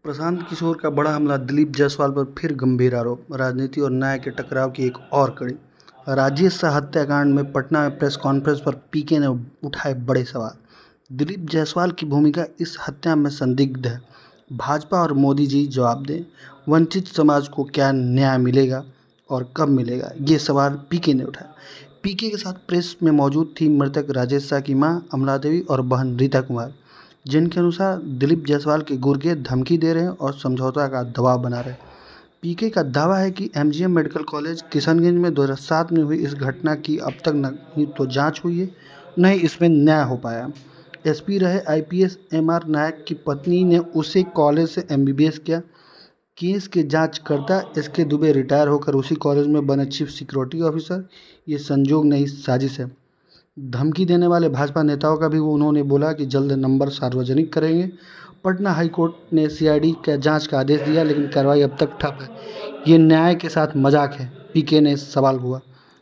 प्रशांत किशोर का बड़ा हमला, दिलीप जायसवाल पर फिर गंभीर आरोप। राजनीति और न्याय के टकराव की एक और कड़ी। राजेश शाह हत्याकांड में पटना में प्रेस कॉन्फ्रेंस पर पीके ने उठाए बड़े सवाल। दिलीप जायसवाल की भूमिका इस हत्या में संदिग्ध है। भाजपा और मोदी जी जवाब दें। वंचित समाज को क्या न्याय मिलेगा और कब मिलेगा, ये सवाल पीके ने उठाया। पीके के साथ प्रेस में मौजूद थी मृतक राजेश शाह की मां अमला देवी और बहन रीता कुमार, जिनके अनुसार दिलीप जायसवाल के गुर्गे धमकी दे रहे हैं और समझौता का दबाव बना रहे हैं। पीके का दावा है कि एमजीएम मेडिकल कॉलेज किशनगंज में 2007 में हुई इस घटना की अब तक न तो जांच हुई है, न ही इसमें न्याय हो पाया। एसपी रहे आईपीएस एमआर नायक की पत्नी ने उसे कॉलेज से एमबीबीएस किया। केस के जांचकर्ता एसके दुबे रिटायर होकर उसी कॉलेज में बने चीफ सिक्योरिटी ऑफिसर। ये संजोग नहीं, साजिश है। धमकी देने वाले भाजपा नेताओं का भी उन्होंने बोला कि जल्द नंबर सार्वजनिक करेंगे। पटना हाईकोर्ट ने सीआईडी का जांच का आदेश दिया, लेकिन कार्रवाई अब तक ठप है। ये न्याय के साथ मजाक है, पीके ने सवाल हुआ।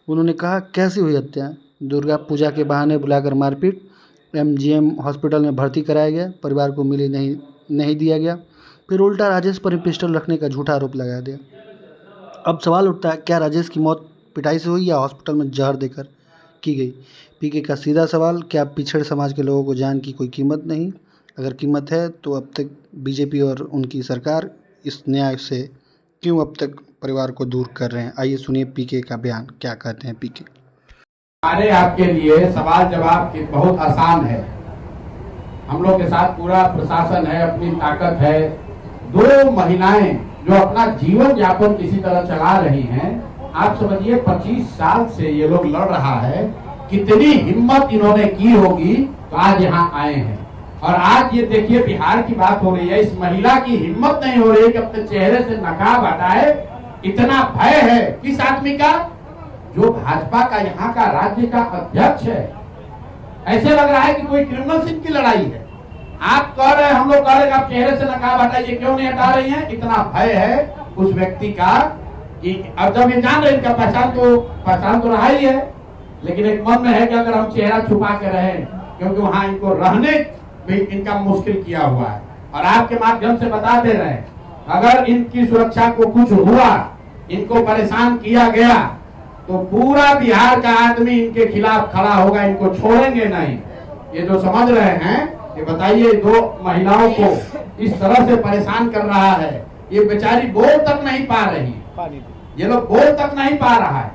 उन्होंने कहा, कैसी हुई हत्या? दुर्गा पूजा के बहाने बुलाकर मारपीट, एमजीएम हॉस्पिटल में भर्ती कराया गया, परिवार को मिली नहीं दिया गया, फिर उल्टा राजेश पर पिस्टल रखने का झूठा आरोप लगा दिया। अब सवाल उठता है, क्या राजेश की मौत पिटाई से हुई या हॉस्पिटल में जहर देकर की गई? पीके का सीधा सवाल, क्या पिछड़े समाज के लोगों को जान की कोई कीमत नहीं? अगर कीमत है तो अब तक बीजेपी और उनकी सरकार इस न्याय से क्यों अब तक परिवार को दूर कर रहे हैं? आइए सुनिए पीके का बयान, क्या कहते हैं पीके। हमारे आपके लिए सवाल जवाब बहुत आसान है। हम लोग के साथ पूरा प्रशासन है, अपनी ताकत है। दो महिलाएं जो अपना जीवन यापन किसी तरह चला रही हैं, आप समझिए 25 साल से ये लोग लड़ रहा है। कितनी हिम्मत इन्होंने की होगी तो आज यहाँ आए हैं। और आज ये देखिए, बिहार की बात हो रही है, इस महिला की हिम्मत नहीं हो रही कि अपने चेहरे से नकाब हटाए। इतना भय है किस आदमी का, जो भाजपा का यहाँ का राज्य का अध्यक्ष है। ऐसे लग रहा है कि कोई क्रिमिनल सिंह की लड़ाई है। आप कह रहे हैं, हम लोग कह रहे हैं आप चेहरे से नकाब हटाइए, क्यों नहीं हटा रही हैं? इतना भय है उस व्यक्ति का कि अब जब ये जान रहे इनका पहचान तो रहा ही है, लेकिन एक मन में है कि अगर हम चेहरा छुपा के रहे, क्योंकि वहां इनको रहने भी इनका मुश्किल किया हुआ है। और आपके माध्यम से बता दे रहे हैं, अगर इनकी सुरक्षा को कुछ हुआ, इनको परेशान किया गया, तो पूरा बिहार का आदमी इनके खिलाफ खड़ा होगा, इनको छोड़ेंगे नहीं। ये जो समझ रहे हैं, ये बताइए, दो महिलाओं को इस तरह से परेशान कर रहा है, ये बेचारी बोल तक नहीं पा रही, ये लोग बोल तक नहीं पा रहा है।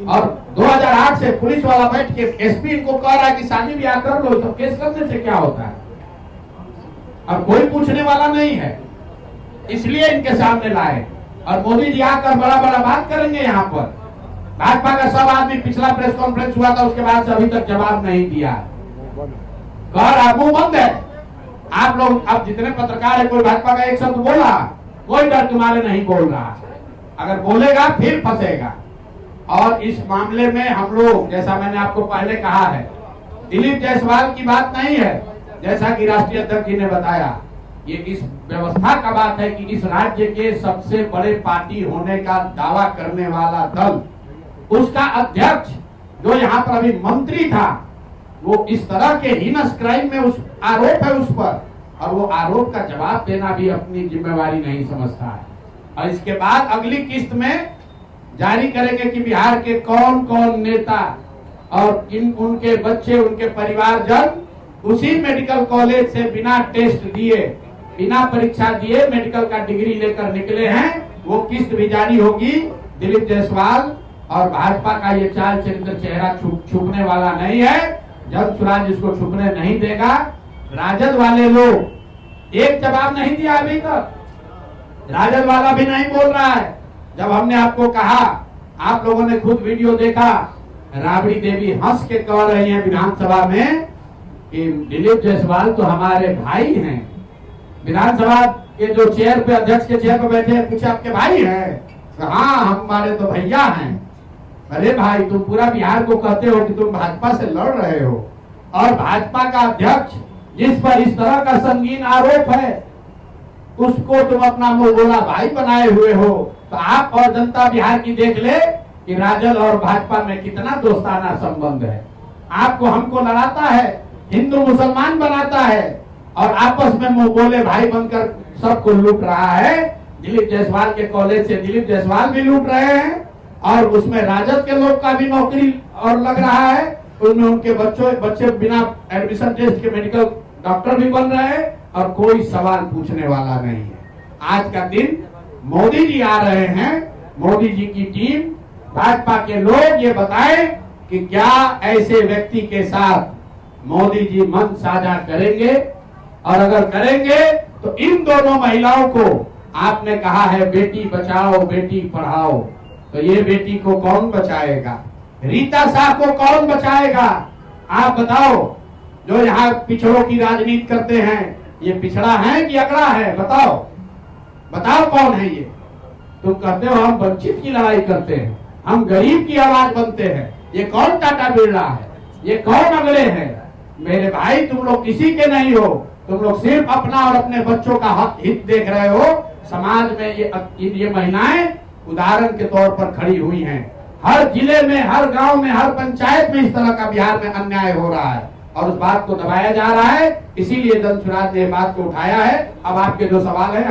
और 2008 से पुलिस वाला बैठ के एसपी इनको कह रहा है कि शादी ब्याह कर लो, सब केस करने से क्या होता है। अब कोई पूछने वाला नहीं है, इसलिए इनके सामने लाए। और मोदी जी आकर बड़ा बड़ा बात करेंगे यहाँ पर। भाजपा का सब आदमी, पिछला प्रेस कॉन्फ्रेंस हुआ था, उसके बाद से अभी तक जवाब नहीं दिया। कह रहा मुंह बंद है। आप लोग अब जितने पत्रकार है, कोई भाजपा का एक शब्द बोला, कोई डर तुम्हारे नहीं बोल रहा। अगर बोलेगा फिर फंसेगा। और इस मामले में हम लोग, जैसा मैंने आपको पहले कहा है, दिलीप जायसवाल की बात नहीं है, जैसा कि राष्ट्रीय अध्यक्ष जी ने बताया। ये इस व्यवस्था का बात है कि इस राज्य के सबसे बड़े पार्टी होने का दावा करने वाला दल, उसका अध्यक्ष जो यहाँ पर अभी मंत्री था, वो इस तरह के हीनस क्राइम में उस आरोप है उस पर, और वो आरोप का जवाब देना भी अपनी जिम्मेवारी नहीं समझता है। और इसके बाद अगली किस्त में जारी करेंगे कि बिहार के कौन कौन नेता और उनके बच्चे, उनके परिवारजन उसी मेडिकल कॉलेज से बिना टेस्ट दिए, बिना परीक्षा दिए मेडिकल का डिग्री लेकर निकले हैं। वो किस्त भी जारी होगी। दिलीप जायसवाल और भाजपा का ये चाल चरित्र चेहरा छुपने वाला नहीं है। जन स्वराज इसको छुपने नहीं देगा। राजद वाले लोग एक जवाब नहीं दिया अभी तक। राजद वाला भी नहीं बोल रहा है। जब हमने आपको कहा, आप लोगों ने खुद वीडियो देखा, राबड़ी देवी हंस के कह रही हैं विधानसभा में कि दिलीप जायसवाल तो हमारे भाई हैं। विधानसभा के जो चेयर पे, अध्यक्ष के चेयर पे बैठे हैं, पूछे आपके भाई हैं? हाँ, हमारे तो भैया हैं। अरे भाई, तुम पूरा बिहार को कहते हो कि तुम भाजपा से लड़ रहे हो, और भाजपा का अध्यक्ष जिस पर इस तरह का संगीन आरोप है, उसको तुम अपना मुंह बोला भाई बनाए हुए हो। तो आप और जनता बिहार की देख ले कि राजद और भाजपा में कितना दोस्ताना संबंध है। आपको हमको लड़ाता है, हिंदू मुसलमान बनाता है, और आपस में मुंह बोले भाई बनकर सबको लूट रहा है। दिलीप जायसवाल के कॉलेज से दिलीप जायसवाल भी लूट रहे हैं और उसमें राजद के लोग का भी नौकरी और लग रहा है, उसमें उनके बच्चे बिना एडमिशन टेस्ट के मेडिकल डॉक्टर भी बन रहे हैं और कोई सवाल पूछने वाला नहीं है। आज का दिन मोदी जी आ रहे हैं, मोदी जी की टीम, भाजपा के लोग ये बताएं कि क्या ऐसे व्यक्ति के साथ मोदी जी मन साझा करेंगे, और अगर करेंगे तो इन दोनों महिलाओं को आपने कहा है बेटी बचाओ बेटी पढ़ाओ, तो ये बेटी को कौन बचाएगा? रीता शाह को कौन बचाएगा? आप बताओ। जो यहाँ पिछड़ों की राजनीति करते हैं, ये पिछड़ा है कि अगड़ा है? बताओ बताओ कौन है ये? तुम कहते हो हम वंचित की लड़ाई करते हैं, हम गरीब की आवाज बनते हैं। ये कौन टाटा बिरला है? ये कौन अगले हैं? मेरे भाई, तुम लोग किसी के नहीं हो, तुम लोग सिर्फ अपना और अपने बच्चों का हित देख रहे हो। समाज में ये महिलाएं उदाहरण के तौर पर खड़ी हुई हैं। हर जिले में, हर गांव में, हर पंचायत में इस तरह का बिहार में अन्याय हो रहा है और उस बात को दबाया जा रहा है। इसीलिए जनसुराज ने बात को उठाया है। अब आपके जो सवाल है